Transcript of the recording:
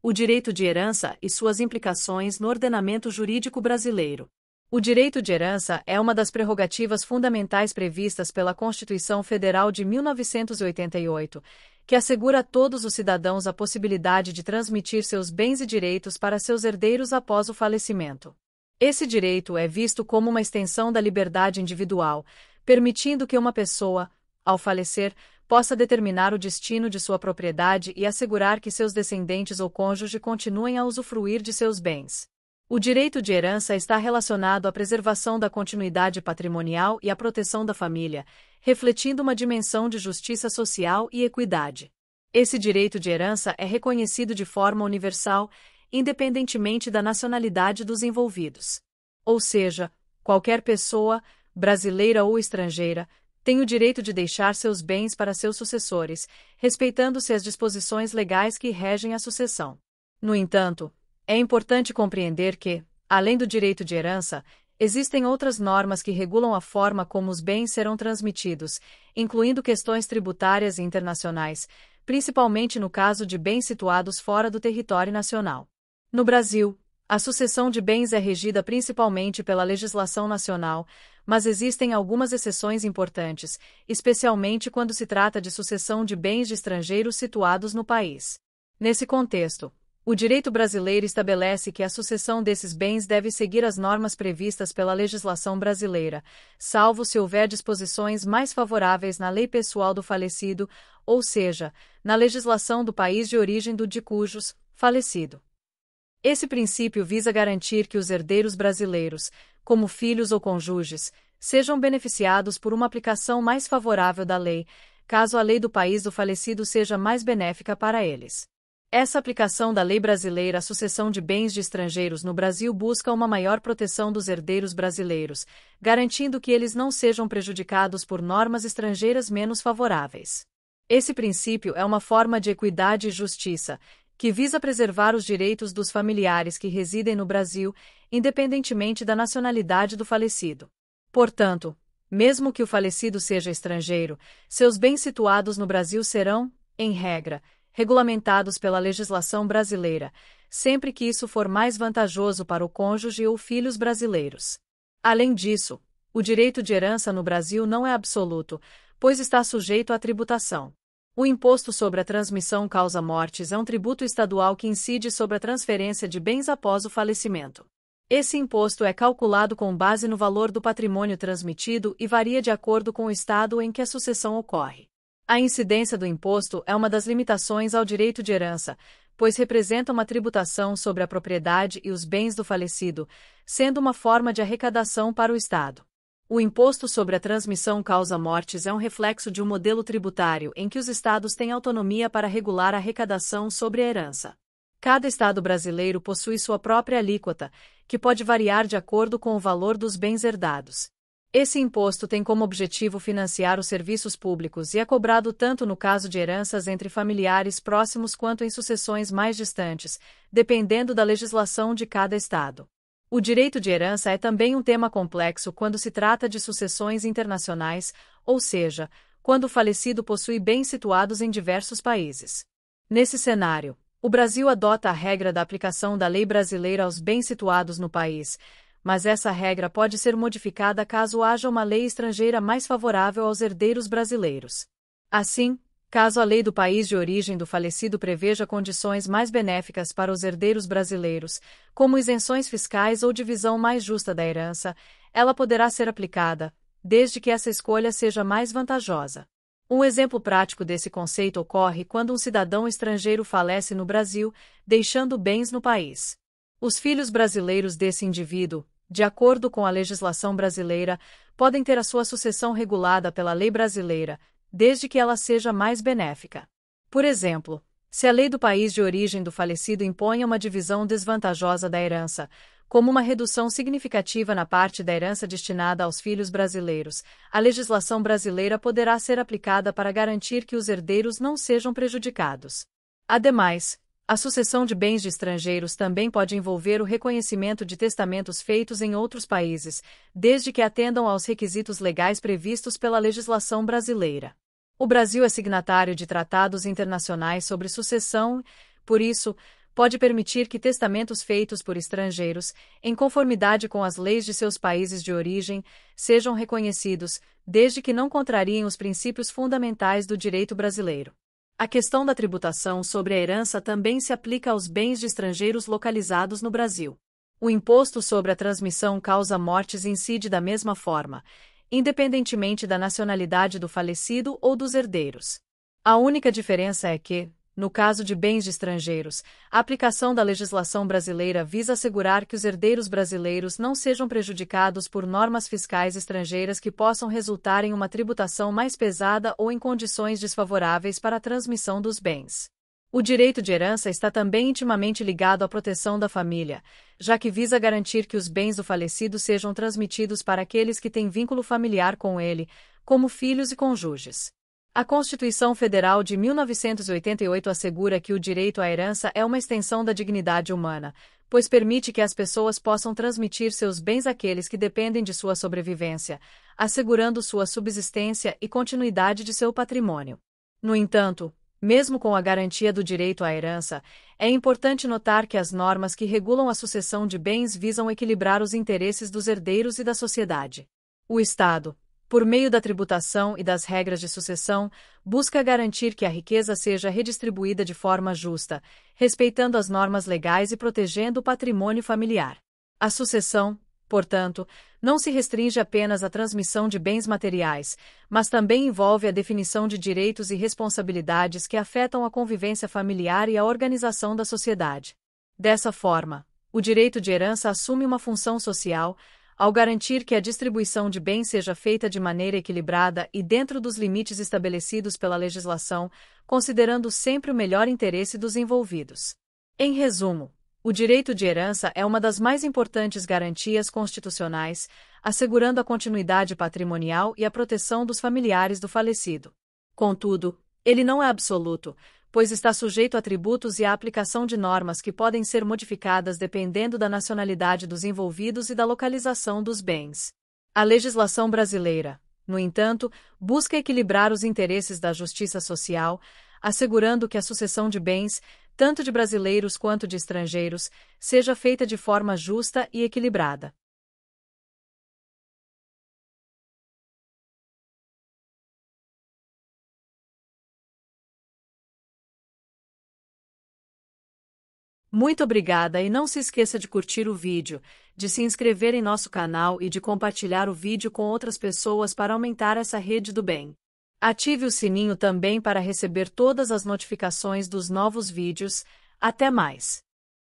o direito de herança e suas implicações no ordenamento jurídico brasileiro. O direito de herança é uma das prerrogativas fundamentais previstas pela Constituição Federal de 1988, que assegura a todos os cidadãos a possibilidade de transmitir seus bens e direitos para seus herdeiros após o falecimento. Esse direito é visto como uma extensão da liberdade individual, permitindo que uma pessoa, ao falecer, possa determinar o destino de sua propriedade e assegurar que seus descendentes ou cônjuge continuem a usufruir de seus bens. O direito de herança está relacionado à preservação da continuidade patrimonial e à proteção da família, refletindo uma dimensão de justiça social e equidade. Esse direito de herança é reconhecido de forma universal, independentemente da nacionalidade dos envolvidos. Ou seja, qualquer pessoa, brasileira ou estrangeira, tem o direito de deixar seus bens para seus sucessores, respeitando-se as disposições legais que regem a sucessão. No entanto, é importante compreender que, além do direito de herança, existem outras normas que regulam a forma como os bens serão transmitidos, incluindo questões tributárias e internacionais, principalmente no caso de bens situados fora do território nacional. No Brasil, a sucessão de bens é regida principalmente pela legislação nacional, mas existem algumas exceções importantes, especialmente quando se trata de sucessão de bens de estrangeiros situados no país. Nesse contexto, o direito brasileiro estabelece que a sucessão desses bens deve seguir as normas previstas pela legislação brasileira, salvo se houver disposições mais favoráveis na lei pessoal do falecido, ou seja, na legislação do país de origem do de cujos falecido. Esse princípio visa garantir que os herdeiros brasileiros, como filhos ou cônjuges, sejam beneficiados por uma aplicação mais favorável da lei, caso a lei do país do falecido seja mais benéfica para eles. Essa aplicação da lei brasileira à sucessão de bens de estrangeiros no Brasil busca uma maior proteção dos herdeiros brasileiros, garantindo que eles não sejam prejudicados por normas estrangeiras menos favoráveis. Esse princípio é uma forma de equidade e justiça, que visa preservar os direitos dos familiares que residem no Brasil, independentemente da nacionalidade do falecido. Portanto, mesmo que o falecido seja estrangeiro, seus bens situados no Brasil serão, em regra, regulamentados pela legislação brasileira, sempre que isso for mais vantajoso para o cônjuge ou filhos brasileiros. Além disso, o direito de herança no Brasil não é absoluto, pois está sujeito à tributação. O imposto sobre a transmissão causa-mortes é um tributo estadual que incide sobre a transferência de bens após o falecimento. Esse imposto é calculado com base no valor do patrimônio transmitido e varia de acordo com o estado em que a sucessão ocorre. A incidência do imposto é uma das limitações ao direito de herança, pois representa uma tributação sobre a propriedade e os bens do falecido, sendo uma forma de arrecadação para o Estado. O imposto sobre a transmissão causa-mortes é um reflexo de um modelo tributário em que os estados têm autonomia para regular a arrecadação sobre a herança. Cada estado brasileiro possui sua própria alíquota, que pode variar de acordo com o valor dos bens herdados. Esse imposto tem como objetivo financiar os serviços públicos e é cobrado tanto no caso de heranças entre familiares próximos quanto em sucessões mais distantes, dependendo da legislação de cada estado. O direito de herança é também um tema complexo quando se trata de sucessões internacionais, ou seja, quando o falecido possui bens situados em diversos países. Nesse cenário, o Brasil adota a regra da aplicação da lei brasileira aos bens situados no país, mas essa regra pode ser modificada caso haja uma lei estrangeira mais favorável aos herdeiros brasileiros. Assim, caso a lei do país de origem do falecido preveja condições mais benéficas para os herdeiros brasileiros, como isenções fiscais ou divisão mais justa da herança, ela poderá ser aplicada, desde que essa escolha seja mais vantajosa. Um exemplo prático desse conceito ocorre quando um cidadão estrangeiro falece no Brasil, deixando bens no país. Os filhos brasileiros desse indivíduo, de acordo com a legislação brasileira, podem ter a sua sucessão regulada pela lei brasileira, desde que ela seja mais benéfica. Por exemplo, se a lei do país de origem do falecido impõe uma divisão desvantajosa da herança, como uma redução significativa na parte da herança destinada aos filhos brasileiros, a legislação brasileira poderá ser aplicada para garantir que os herdeiros não sejam prejudicados. Ademais, a sucessão de bens de estrangeiros também pode envolver o reconhecimento de testamentos feitos em outros países, desde que atendam aos requisitos legais previstos pela legislação brasileira. O Brasil é signatário de tratados internacionais sobre sucessão, por isso, pode permitir que testamentos feitos por estrangeiros, em conformidade com as leis de seus países de origem, sejam reconhecidos, desde que não contrariem os princípios fundamentais do direito brasileiro. A questão da tributação sobre a herança também se aplica aos bens de estrangeiros localizados no Brasil. O imposto sobre a transmissão causa-mortes incide da mesma forma, independentemente da nacionalidade do falecido ou dos herdeiros. A única diferença é que, no caso de bens de estrangeiros, a aplicação da legislação brasileira visa assegurar que os herdeiros brasileiros não sejam prejudicados por normas fiscais estrangeiras que possam resultar em uma tributação mais pesada ou em condições desfavoráveis para a transmissão dos bens. O direito de herança está também intimamente ligado à proteção da família, já que visa garantir que os bens do falecido sejam transmitidos para aqueles que têm vínculo familiar com ele, como filhos e cônjuges. A Constituição Federal de 1988 assegura que o direito à herança é uma extensão da dignidade humana, pois permite que as pessoas possam transmitir seus bens àqueles que dependem de sua sobrevivência, assegurando sua subsistência e continuidade de seu patrimônio. No entanto, mesmo com a garantia do direito à herança, é importante notar que as normas que regulam a sucessão de bens visam equilibrar os interesses dos herdeiros e da sociedade. O Estado, por meio da tributação e das regras de sucessão, busca garantir que a riqueza seja redistribuída de forma justa, respeitando as normas legais e protegendo o patrimônio familiar. A sucessão, portanto, não se restringe apenas à transmissão de bens materiais, mas também envolve a definição de direitos e responsabilidades que afetam a convivência familiar e a organização da sociedade. Dessa forma, o direito de herança assume uma função social, ao garantir que a distribuição de bens seja feita de maneira equilibrada e dentro dos limites estabelecidos pela legislação, considerando sempre o melhor interesse dos envolvidos. Em resumo, o direito de herança é uma das mais importantes garantias constitucionais, assegurando a continuidade patrimonial e a proteção dos familiares do falecido. Contudo, ele não é absoluto, pois está sujeito a tributos e à aplicação de normas que podem ser modificadas dependendo da nacionalidade dos envolvidos e da localização dos bens. A legislação brasileira, no entanto, busca equilibrar os interesses da justiça social, assegurando que a sucessão de bens, tanto de brasileiros quanto de estrangeiros, seja feita de forma justa e equilibrada. Muito obrigada e não se esqueça de curtir o vídeo, de se inscrever em nosso canal e de compartilhar o vídeo com outras pessoas para aumentar essa rede do bem. Ative o sininho também para receber todas as notificações dos novos vídeos. Até mais!